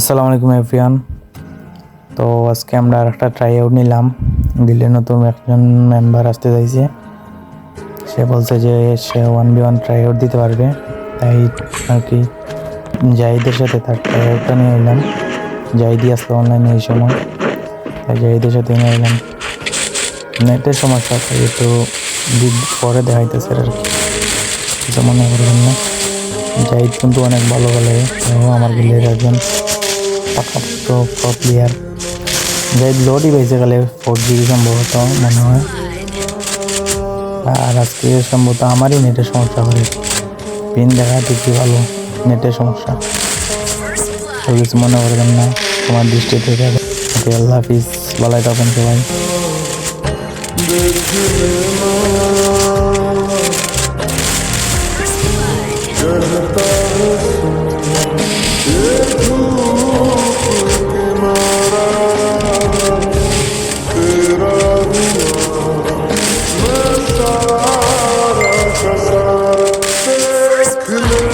আসসালামু আলাইকুম এভরিওয়ান। তো আজকে আমরা একটা ট্রাই আউট নিলাম। গিল্ডে নতুন একজন মেম্বার আসতে চাইছে। সে বলছে যে সে 1v1 ট্রাই আউট দিতে পারবে, তাই আর কি জাহিদের সাথে তার ট্রাই আউটটা নিয়ে এলাম। জাহিদি আসলো অনলাইনে এই সময়, তাই জাহিদের সাথে নিয়ে এলাম। নেটের সমস্যা, তাই একটু পরে দেখাইতেছে আর কি, কিছু মনে করবেন না। জাহিদ কিন্তু অনেক ভালো খেলে, আমার গিল্ডের একজন পাকাপোক্ত প্রো প্লেয়ার। জাহিদ লোডই পেয়েছে গেলে 4 GB সম্ভবত মনে হয়। আর আজকে সম্ভবত আমারই নেটের সমস্যা করে, পিন দেখা দেখি ভালো, নেটের সমস্যা। কেউ কিছু মনে করবেন না, তোমার দৃষ্টি থেকে। ওকে, আল্লাহ হাফিজ, ভালোই থাকবেন সবাই। First blood.